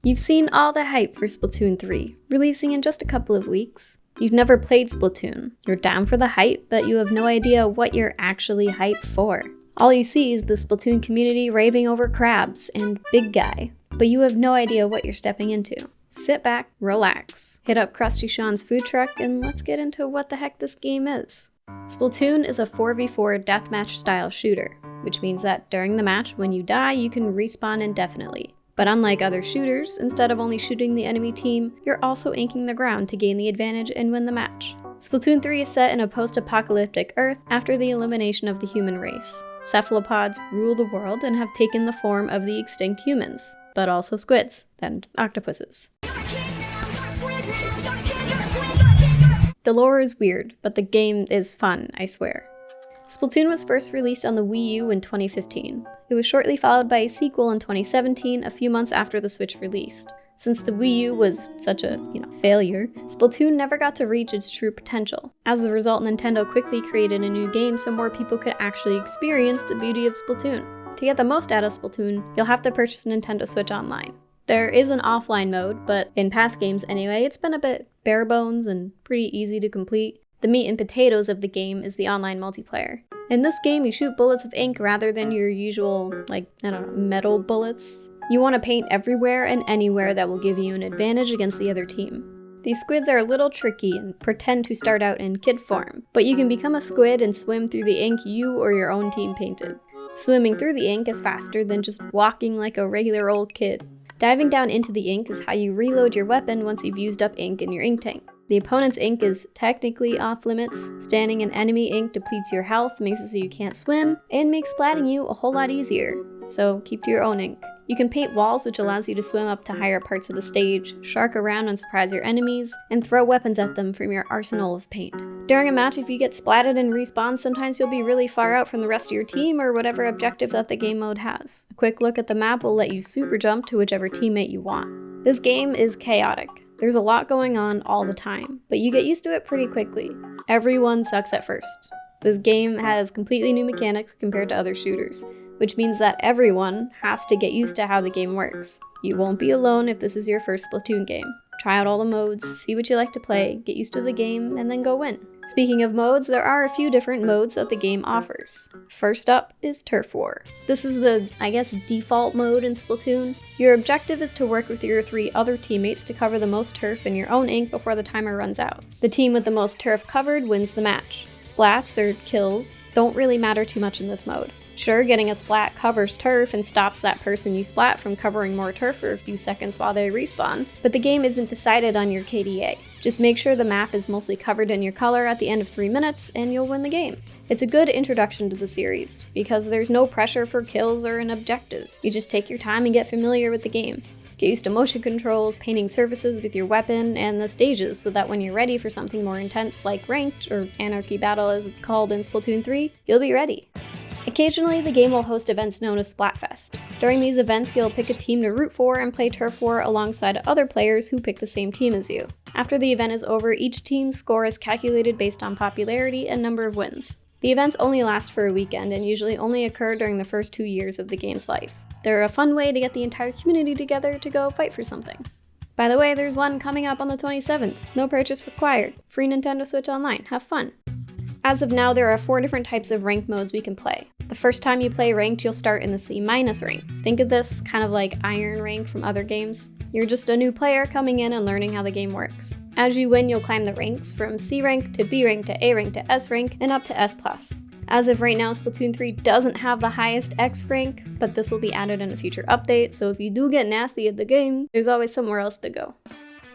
You've seen all the hype for Splatoon 3, releasing in just a couple of weeks. You've never played Splatoon. You're down for the hype, but you have no idea what you're actually hyped for. All you see is the Splatoon community raving over crabs and Big Guy, but you have no idea what you're stepping into. Sit back, relax, hit up Krusty Sean's food truck, and let's get into what the heck this game is. Splatoon is a 4v4 deathmatch style shooter, which means that during the match, when you die, you can respawn indefinitely. But unlike other shooters, instead of only shooting the enemy team, you're also inking the ground to gain the advantage and win the match. Splatoon 3 is set in a post-apocalyptic Earth after the elimination of the human race. Cephalopods rule the world and have taken the form of the extinct humans, but also squids and octopuses. The lore is weird, but the game is fun, I swear. Splatoon was first released on the Wii U in 2015. It was shortly followed by a sequel in 2017, a few months after the Switch released. Since the Wii U was such a, failure, Splatoon never got to reach its true potential. As a result, Nintendo quickly created a new game so more people could actually experience the beauty of Splatoon. To get the most out of Splatoon, you'll have to purchase Nintendo Switch Online. There is an offline mode, but in past games anyway, it's been a bit bare bones and pretty easy to complete. The meat and potatoes of the game is the online multiplayer. In this game, you shoot bullets of ink rather than your usual, metal bullets. You want to paint everywhere and anywhere that will give you an advantage against the other team. These squids are a little tricky and pretend to start out in kid form, but you can become a squid and swim through the ink you or your own team painted. Swimming through the ink is faster than just walking like a regular old kid. Diving down into the ink is how you reload your weapon once you've used up ink in your ink tank. The opponent's ink is technically off limits. Standing in enemy ink depletes your health, makes it so you can't swim, and makes splatting you a whole lot easier. So keep to your own ink. You can paint walls, which allows you to swim up to higher parts of the stage, shark around and surprise your enemies, and throw weapons at them from your arsenal of paint. During a match, if you get splatted and respawn, sometimes you'll be really far out from the rest of your team or whatever objective that the game mode has. A quick look at the map will let you super jump to whichever teammate you want. This game is chaotic. There's a lot going on all the time, but you get used to it pretty quickly. Everyone sucks at first. This game has completely new mechanics compared to other shooters, which means that everyone has to get used to how the game works. You won't be alone if this is your first Splatoon game. Try out all the modes, see what you like to play, get used to the game, and then go win. Speaking of modes, there are a few different modes that the game offers. First up is Turf War. This is the, default mode in Splatoon. Your objective is to work with your 3 other teammates to cover the most turf in your own ink before the timer runs out. The team with the most turf covered wins the match. Splats, or kills, don't really matter too much in this mode. Sure, getting a splat covers turf and stops that person you splat from covering more turf for a few seconds while they respawn, but the game isn't decided on your KDA. Just make sure the map is mostly covered in your color at the end of 3 minutes and you'll win the game. It's a good introduction to the series, because there's no pressure for kills or an objective. You just take your time and get familiar with the game. Get used to motion controls, painting surfaces with your weapon, and the stages so that when you're ready for something more intense like Ranked, or Anarchy Battle as it's called in Splatoon 3, you'll be ready. Occasionally, the game will host events known as Splatfest. During these events, you'll pick a team to root for and play Turf War alongside other players who pick the same team as you. After the event is over, each team's score is calculated based on popularity and number of wins. The events only last for a weekend and usually only occur during the first 2 years of the game's life. They're a fun way to get the entire community together to go fight for something. By the way, there's one coming up on the 27th. No purchase required. Free Nintendo Switch Online. Have fun. As of now, there are 4 different types of ranked modes we can play. The first time you play ranked, you'll start in the C- rank. Think of this kind of like Iron Rank from other games. You're just a new player coming in and learning how the game works. As you win, you'll climb the ranks from C rank to B rank to A rank to S rank and up to S+. As of right now, Splatoon 3 doesn't have the highest X rank, but this will be added in a future update, so if you do get nasty at the game, there's always somewhere else to go.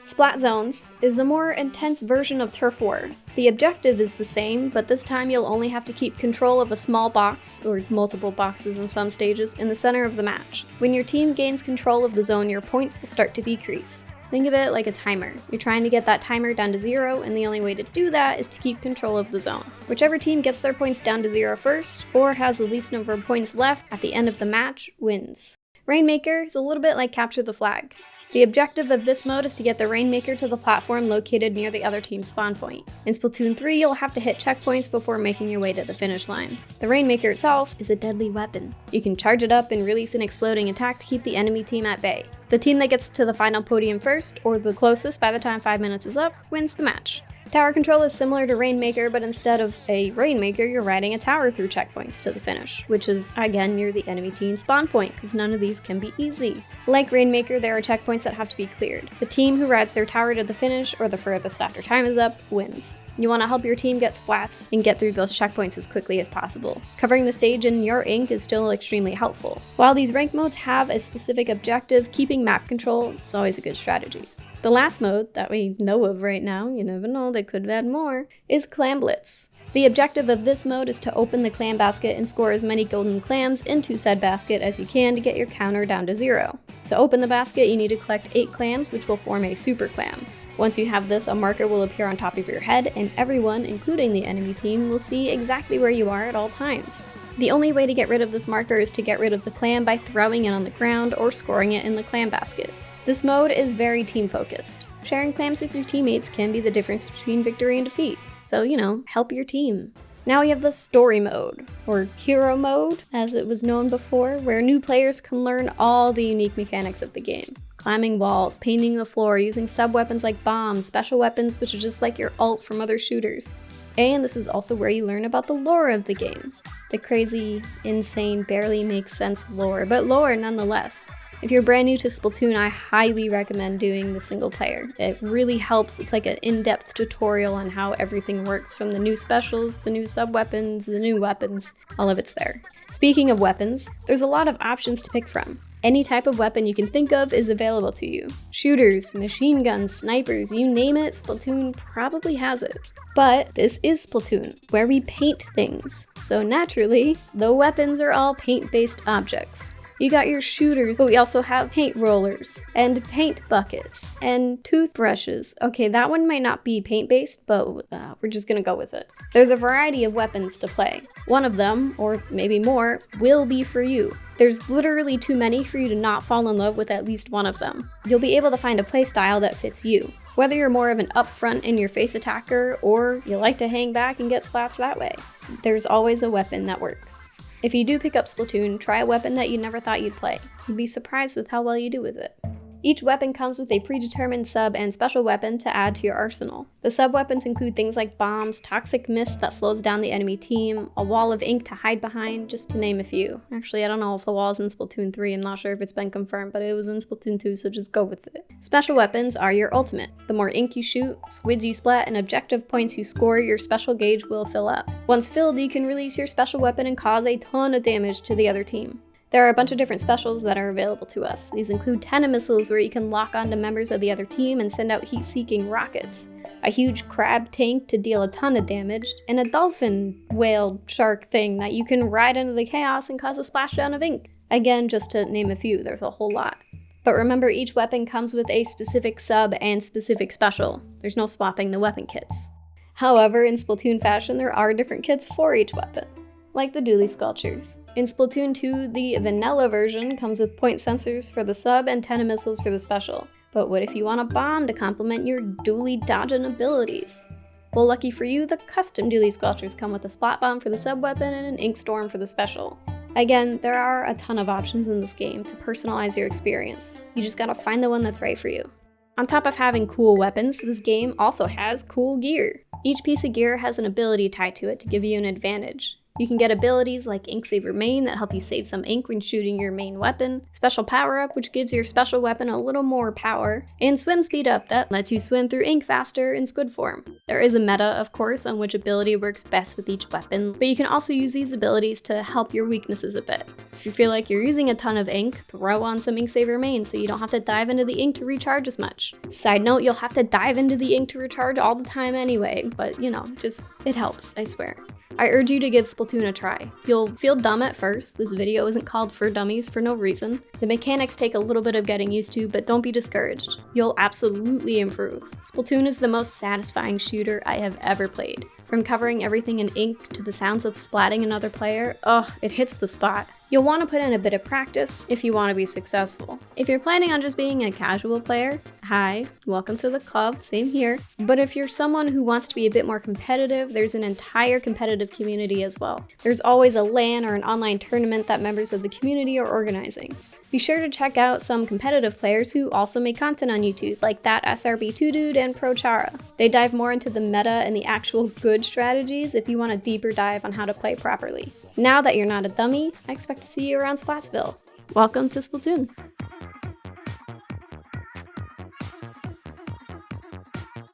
Splat Zones is a more intense version of Turf War. The objective is the same, but this time you'll only have to keep control of a small box, or multiple boxes in some stages, in the center of the match. When your team gains control of the zone, your points will start to decrease. Think of it like a timer. You're trying to get that timer down to 0, and the only way to do that is to keep control of the zone. Whichever team gets their points down to 0 first, or has the least number of points left at the end of the match, wins. Rainmaker is a little bit like Capture the Flag. The objective of this mode is to get the Rainmaker to the platform located near the other team's spawn point. In Splatoon 3, you'll have to hit checkpoints before making your way to the finish line. The Rainmaker itself is a deadly weapon. You can charge it up and release an exploding attack to keep the enemy team at bay. The team that gets to the final podium first, or the closest by the time 5 minutes is up, wins the match. Tower control is similar to Rainmaker, but instead of a Rainmaker, you're riding a tower through checkpoints to the finish, which is, again, near the enemy team's spawn point, because none of these can be easy. Like Rainmaker, there are checkpoints that have to be cleared. The team who rides their tower to the finish, or the furthest after time is up, wins. You want to help your team get splats and get through those checkpoints as quickly as possible. Covering the stage in your ink is still extremely helpful. While these rank modes have a specific objective, keeping map control is always a good strategy. The last mode that we know of right now, you never know, they could add more, is Clamblets. The objective of this mode is to open the clam basket and score as many golden clams into said basket as you can to get your counter down to 0. To open the basket, you need to collect 8 clams, which will form a super clam. Once you have this, a marker will appear on top of your head, and everyone, including the enemy team, will see exactly where you are at all times. The only way to get rid of this marker is to get rid of the clam by throwing it on the ground or scoring it in the clam basket. This mode is very team-focused. Sharing clams with your teammates can be the difference between victory and defeat, so, help your team. Now we have the story mode, or hero mode, as it was known before, where new players can learn all the unique mechanics of the game. Climbing walls, painting the floor, using sub-weapons like bombs, special weapons which are just like your ult from other shooters. And this is also where you learn about the lore of the game. The crazy, insane, barely makes sense lore, but lore nonetheless. If you're brand new to Splatoon, I highly recommend doing the single player. It really helps. It's like an in-depth tutorial on how everything works, from the new specials, the new sub-weapons, the new weapons, all of it's there. Speaking of weapons, there's a lot of options to pick from. Any type of weapon you can think of is available to you. Shooters, machine guns, snipers, you name it, Splatoon probably has it. But this is Splatoon, where we paint things. So naturally, the weapons are all paint-based objects. You got your shooters, but we also have paint rollers, and paint buckets, and toothbrushes. Okay, that one might not be paint-based, but we're just gonna go with it. There's a variety of weapons to play. One of them, or maybe more, will be for you. There's literally too many for you to not fall in love with at least one of them. You'll be able to find a playstyle that fits you. Whether you're more of an upfront in-your-face attacker, or you like to hang back and get splats that way, there's always a weapon that works. If you do pick up Splatoon, try a weapon that you never thought you'd play. You'd be surprised with how well you do with it. Each weapon comes with a predetermined sub and special weapon to add to your arsenal. The sub weapons include things like bombs, toxic mist that slows down the enemy team, a wall of ink to hide behind, just to name a few. Actually, I don't know if the wall is in Splatoon 3, I'm not sure if it's been confirmed, but it was in Splatoon 2, so just go with it. Special weapons are your ultimate. The more ink you shoot, squids you splat, and objective points you score, your special gauge will fill up. Once filled, you can release your special weapon and cause a ton of damage to the other team. There are a bunch of different specials that are available to us. These include tenna missiles, where you can lock onto members of the other team and send out heat-seeking rockets, a huge crab tank to deal a ton of damage, and a dolphin whale shark thing that you can ride into the chaos and cause a splashdown of ink. Again, just to name a few, there's a whole lot. But remember, each weapon comes with a specific sub and specific special. There's no swapping the weapon kits. However, in Splatoon fashion, there are different kits for each weapon, like the dually sculptures. In Splatoon 2, the vanilla version comes with point sensors for the sub and tenna missiles for the special. But what if you want a bomb to complement your dually dodging abilities? Well, lucky for you, the custom dually sculptures come with a splat bomb for the sub weapon and an ink storm for the special. Again, there are a ton of options in this game to personalize your experience. You just gotta find the one that's right for you. On top of having cool weapons, this game also has cool gear. Each piece of gear has an ability tied to it to give you an advantage. You can get abilities like Ink Saver Main that help you save some ink when shooting your main weapon, Special Power Up which gives your special weapon a little more power, and Swim Speed Up that lets you swim through ink faster in squid form. There is a meta, of course, on which ability works best with each weapon, but you can also use these abilities to help your weaknesses a bit. If you feel like you're using a ton of ink, throw on some Ink Saver Main so you don't have to dive into the ink to recharge as much. Side note, you'll have to dive into the ink to recharge all the time anyway, but it helps, I swear. I urge you to give Splatoon a try. You'll feel dumb at first. This video isn't called For Dummies for no reason. The mechanics take a little bit of getting used to, but don't be discouraged. You'll absolutely improve. Splatoon is the most satisfying shooter I have ever played. From covering everything in ink to the sounds of splatting another player, it hits the spot. You'll want to put in a bit of practice if you want to be successful. If you're planning on just being a casual player, hi, welcome to the club, same here. But if you're someone who wants to be a bit more competitive, there's an entire competitive community as well. There's always a LAN or an online tournament that members of the community are organizing. Be sure to check out some competitive players who also make content on YouTube, like that SRB2 dude and ProChara. They dive more into the meta and the actual good strategies if you want a deeper dive on how to play properly. Now that you're not a dummy, I expect to see you around Splatsville. Welcome to Splatoon!